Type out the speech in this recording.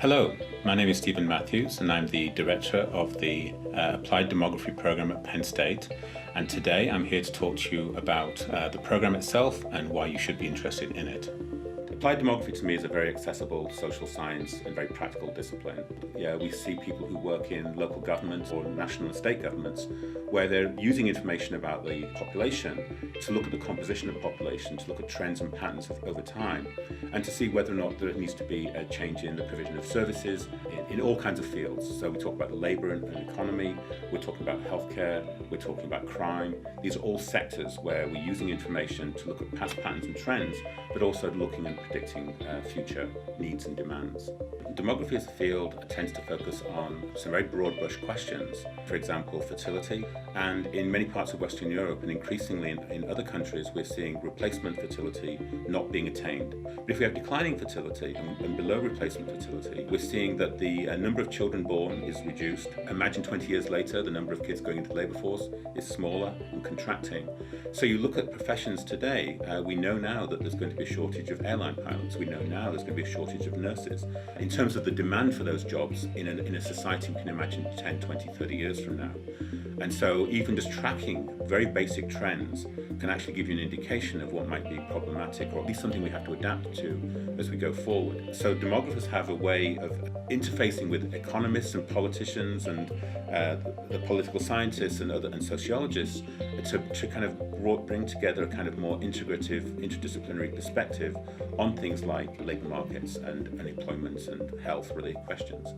Hello, my name is Stephen Matthews and I'm the Director of the Applied Demography program at Penn State, and today I'm here to talk to you about the program itself and why you should be interested in it. Applied demography to me is a very accessible social science and very practical discipline. Yeah, we see people who work in local government or national and state governments where they're using information about the population to look at the composition of population, to look at trends and patterns over time, and to see whether or not there needs to be a change in the provision of services in all kinds of fields. So we talk about the labour and economy, we're talking about healthcare, we're talking about crime. These are all sectors where we're using information to look at past patterns and trends, but also looking and predicting future needs and demands. Demography as a field tends to focus on some very broad brush questions, for example fertility, and in many parts of Western Europe and increasingly in other countries we're seeing replacement fertility not being attained. But if we have declining fertility and below replacement fertility, we're seeing that the number of children born is reduced. Imagine 20 years later the number of kids going into the labour force is smaller and contracting. So you look at professions today, we know now that there's going to be a shortage of airline pilots. We know now there's going to be a shortage of nurses. In terms of the demand for those jobs in a society we can imagine 10, 20, 30 years from now. And so even just tracking very basic trends can actually give you an indication of what might be problematic, or at least something we have to adapt to as we go forward. So demographers have a way of interfacing with economists and politicians and the political scientists and sociologists to kind of bring together a kind of more integrative, interdisciplinary perspective on things like labour markets and employment and health-related questions.